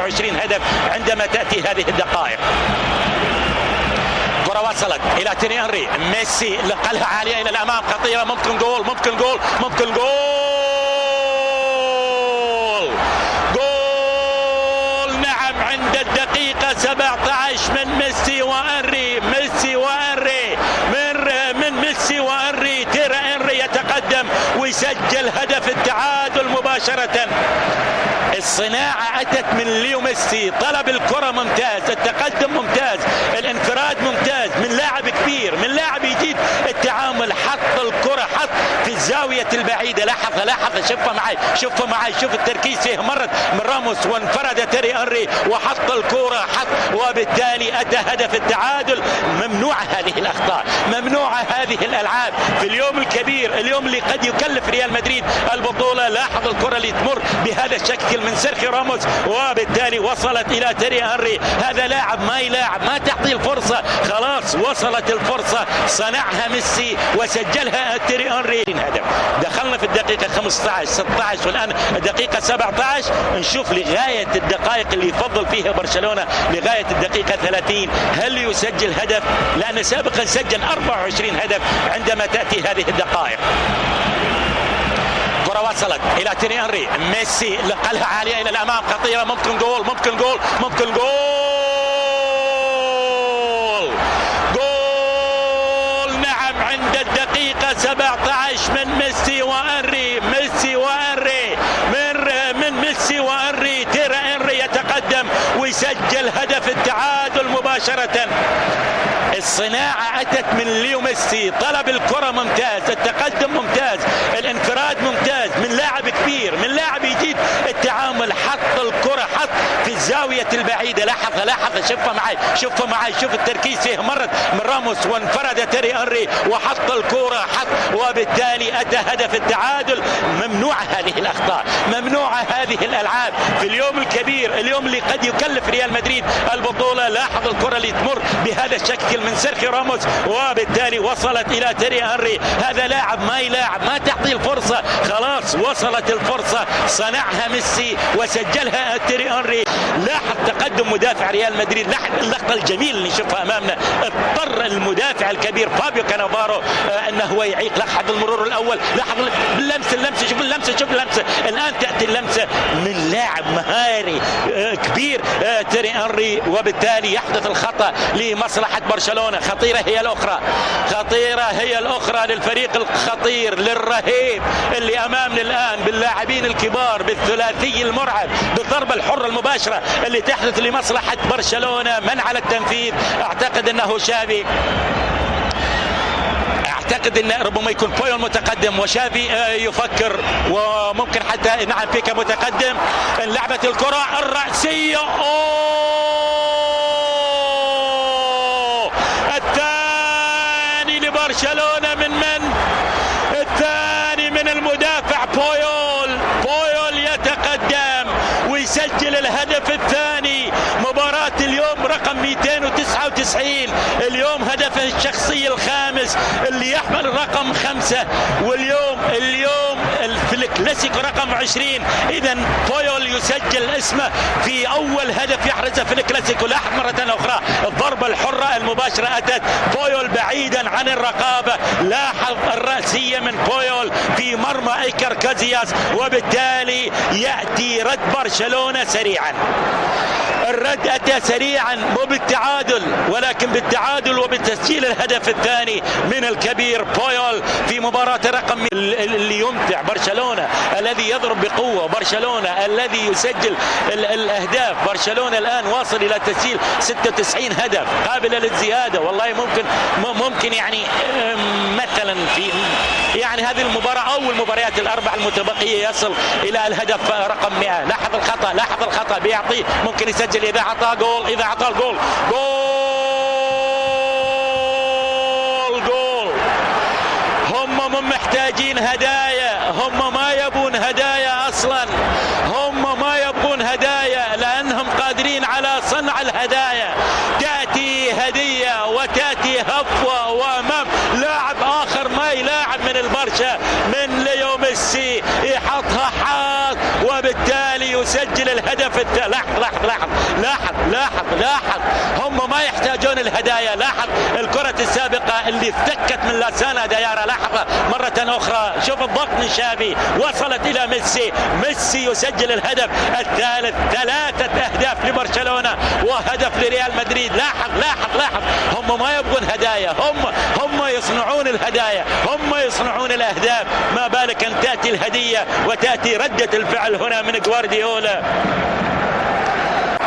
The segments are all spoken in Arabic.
24 هدف عندما تأتي هذه الدقائق. كرة وصلت إلى تيري أنري، ميسي نقلها عالية إلى الأمام، خطيرة، ممكن جول ممكن جول ممكن جول جول. نعم عند الدقيقة 17 من ميسي وأنري، ميسي وأنري من ميسي وأنري. تيري أنري يتقدم ويسجل هدف التعادل مباشرة. الصناعة أتت من ليو ميسي، طلب الكرة ممتاز، التقدم ممتاز، الانفراد ممتاز من لاعب كبير، من لاعب يجيد التعامل. حط الكرة، حط في الزاوية البعيدة. لحظة شوفها معي شوف التركيز فيه. مرت من راموس وانفرد تيري أنري وحط الكرة، وبالتالي أتى هدف التعادل. ممنوعة هذه الأخطاء، ممنوعة هذه الألعاب في اليوم الكبير، اليوم اللي قد يكلف ريال مدريد البطولة. لاحظ الكرة اللي تمر بهذا الشكل من سيرخيو راموس، وبالتالي وصلت إلى تيري أنري. هذا لاعب ما يلاعب، ما تعطيه الفرصة، خلاص وصلت الفرصة، صنعها ميسي وسجلها تيري أنري. هدف. دخلنا في الدقيقة 15 16 والآن الدقيقة 17. نشوف لغاية الدقائق اللي يفضل فيها برشلونة لغاية الدقيقة 30 هل يسجل هدف، لأن سابقا سجل 24 هدف عندما تأتي هذه الدقائق. كرة وصلت إلى تيري أنري، ميسي نقلها عالية إلى الأمام، خطيرة، ممكن جول ممكن جول ممكن جول جول. نعم عند الدقيقة 17 من ميسي وأنري، ميسي وأنري من ميسي وأنري. تيري أنري يتقدم ويسجل هدف التعادل مباشرة. الصناعة أتت من ليو ميسي، طلب الكرة ممتاز، التقدم ممتاز، الانفراد ممتاز من لاعب كبير، من لاعب يجيد التعامل. حط الكرة، حط في الزاوية البعيدة. لحظة شوفها معي شوف التركيز فيه. مرت من راموس وانفرد تيري أنري وحط الكرة، وبالتالي أتى هدف التعادل. ممنوعة هذه الأخطاء، ممنوعة هذه الألعاب في اليوم الكبير، اليوم اللي قد يكلف ريال مدريد البطولة. لاحظ الكرة اللي تمر بهذا الشكل من سيرخيو راموس، وبالتالي وصلت إلى تيري أنري. هذا لاعب ما يلاعب، ما تعطيه الفرصة، خلاص وصلت الفرصة، صنعها ميسي وسجلها تيري أنري. لاحظ تقدم مدافع ريال مدريد، لاحظ اللقطة الجميلة اللي نشوفها أمامنا. اضطر المدافع الكبير فابيو كانافارو أنه هو يعيق. لاحظ المرور الأول، لاحظ اللمسة، شوف اللمسة. الآن تأتي اللمسة من لاعب مهاري كبير تيري أنري، وبالتالي يحدث الخطأ لمصلحة برشلونة. خطيرة هي الأخرى للفريق الخطير للرهيب اللي أمامنا الآن باللاعبين الكبار، بالثلاثي المرعب، بالضربة الحرة المباشرة اللي تحدث لمصلحة برشلونة. من على التنفيذ؟ أعتقد أنه شافي، أعتقد أن ربما يكون بويول متقدم وشافي يفكر، وممكن حتى نعم بيكا متقدم. لعبة الكرة الرأسية، الثاني لبرشلونة من الثاني من المدافع بويول يتقدم ويسجل الهدف الثاني. مباراة اليوم رقم 299، اليوم هدفه الشخصي الخامس اللي يحمل رقم 5، واليوم في الكلاسيكو رقم 20. إذا بويول يسجل اسمه في أول هدف يحرزه في الكلاسيكو. لاحظ مرة أخرى الضربة الحرة المباشرة أتت بويول بعيدا عن الرقابة. لاحظ الرأسية من بويول في مرمى إيكر كازياس، وبالتالي يأتي رد برشلونة سريعا. الرد أتى سريعا، مو بالتعادل ولكن بالتعادل وبتسجيل الهدف الثاني من الكبير بويول في مباراة رقم اللي يمتع. برشلونة الذي يضرب بقوة، برشلونة الذي يسجل الأهداف. برشلونة الآن واصل إلى تسجيل 96 هدف قابلة للزيادة. والله ممكن يعني مثلا في يعني هذه المباراة أو المباريات الأربع المتبقية يصل إلى الهدف رقم 100. لاحظ الخطأ بيعطيه، ممكن يسجل إذا أعطى جول، إذا أعطى الجول جول. هم محتاجين هدايا، هم ما يبون هدايا أصلا، هم ما يبغون هدايا لأنهم قادرين على صنع الهدايا. تأتي هدية وتأتي هفوة وأمام لاعب آخر ما يلاعب من البرشا من ليو ميسي، يحطها حاط وبالتالي يسجل الهدف الهدف لاحظ هم ما يحتاجون الهدايا. لاحظ الكرة السابقة اللي افتكت من لاسانا ديارة، لاحظ مرة أخرى، شوف الضغط من شافي وصلت إلى ميسي يسجل الهدف الثالث. 3 أهداف لبرشلونة وهدف لريال مدريد. لاحظ هم ما يبغون هدايا، هم يصنعون الهدايا، هم يصنعون الأهداف، ما بالك أن تأتي الهدية وتأتي ردة الفعل هنا من غوارديولا.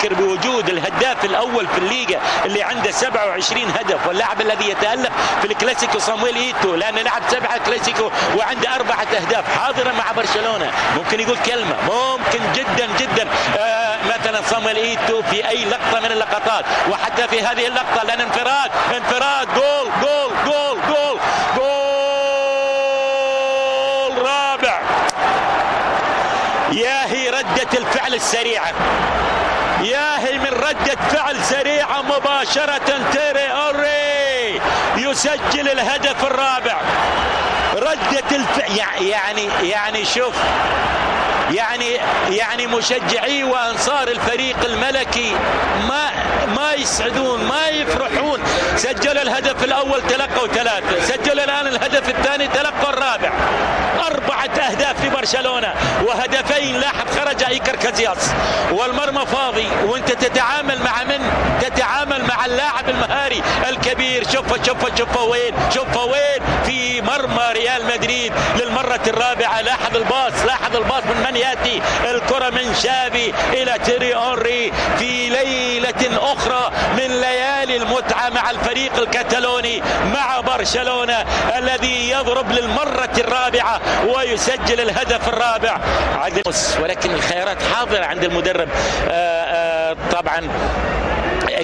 بوجود الهداف الأول في الليغا اللي عنده 27 هدف، واللاعب الذي يتألق في الكلاسيكو صامويل إيتو، لأن لعب 7 كلاسيكو وعنده 4 أهداف حاضرا مع برشلونة. ممكن يقول كلمة، ممكن جدا مثلا صامويل إيتو في أي لقطة من اللقطات، وحتى في هذه اللقطة، لأن انفراد جول رابع. ياهي ردة الفعل السريعة، ياهي من ردة فعل سريعة مباشرة. تيري أوري يسجل الهدف الرابع. ردة الفعل يعني شوف، يعني مشجعي وأنصار الفريق الملكي ما يسعدون، ما يفرحون. سجل الهدف الأول تلقوا 3، سجل الآن الهدف الثاني تلقوا الرابع. 4 أهداف لبرشلونة وهدفين. لاحظ خرج إيكر كازياس والمرمى فاضي، وانت تتعامل مع من؟ تتعامل مع اللاعب المهاري الكبير. شوف وين في مرمى ريال مدريد للمرة الرابعة. لاحظ الباص من يأتي الكرة من شافي إلى تيري أوري في ليلة أخرى من ليالي المتعة مع الفريق الكتالوني، مع برشلونة الذي يضرب للمرة الرابعة ويسجل الهدف الرابع. ولكن الخيارات حاضرة عند المدرب طبعا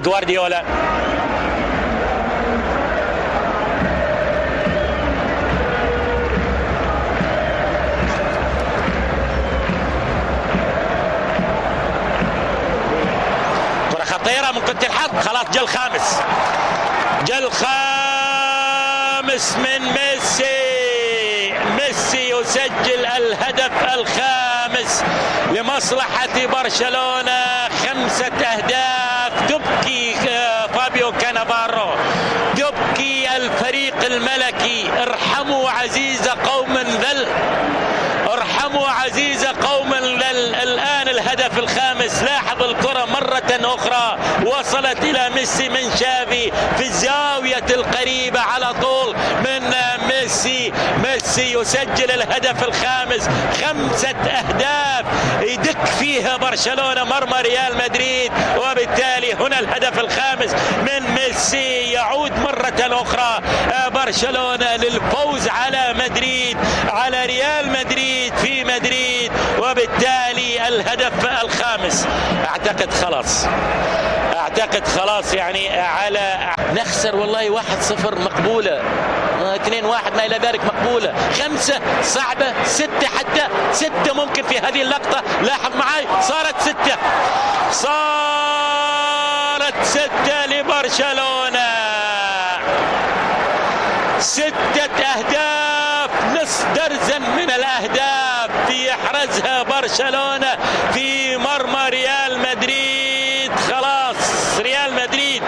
غوارديولا. خطيرة من قنت الحظ. خلاص جل خامس من ميسي يسجل الهدف الخامس لمصلحة برشلونة. 5 أهداف. تبكي فابيو كانافارو، تبكي الفريق الملكي. ارحموا عزيز قوم ذل، ارحموا عزيز قوم ذل. الآن الهدف الخامس. لاحظ الكرة مرة أخرى وصلت إلى ميسي من شافي في الزاوية القريبة على طول من ميسي يسجل الهدف الخامس. 5 أهداف يدك فيها برشلونة مرمى ريال مدريد، وبالتالي هنا الهدف الخامس من ميسي. يعود مرة أخرى برشلونة للفوز على مدريد، على ريال مدريد في مدريد، وبالتالي الهدف الخامس. اعتقد خلاص يعني على نخسر والله 1-0 مقبولة، 2-1 ما إلى ذلك مقبولة، 5 صعبة، 6 حتى 6 ممكن في هذه اللقطة. لاحظ معي صارت 6 لبرشلونة. 6 أهداف، نصف درزن من الأهداف يحرزها برشلونة في مرمى ريال مدريد. خلاص ريال مدريد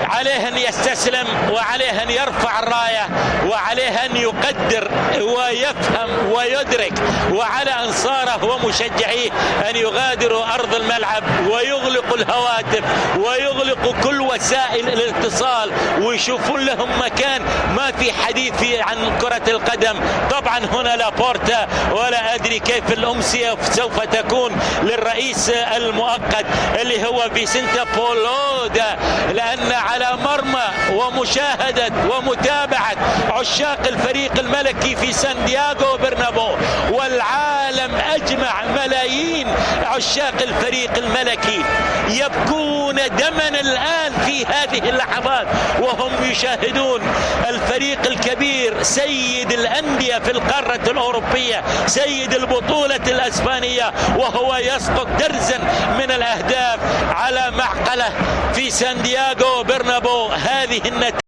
عليه أن يستسلم، وعليه أن يرفع الراية، وعليه أن يقدر ويفهم ويدرك، وعلى أنصاره ومشجعيه أن يغادروا أرض الملعب ويغلقوا الهواتف ويغلقوا كل وسائل الاتصال ويشوفون لهم مكان ما في حديث فيه عن كرة القدم. طبعا هنا لا بورتا ولا أدري كيف الأمسية سوف تكون للرئيس المؤقت اللي هو فيسنتا بولودا، لأن على مرمى ومشاهدة ومتابعة عشاق الفريق الملكي في سانتياغو برنابو والعالم أجمع، ملايين عشاق الفريق الملكي يبكون دما الآن في هذه اللحظات وهم يشاهدون الفريق الكبير، سيد الأندية في القارة الأوروبية، سيد البطولة الأسبانية، وهو يسقط درزا من الأهداف على معقلة في سانتياغو برنابو. هذه النتيجة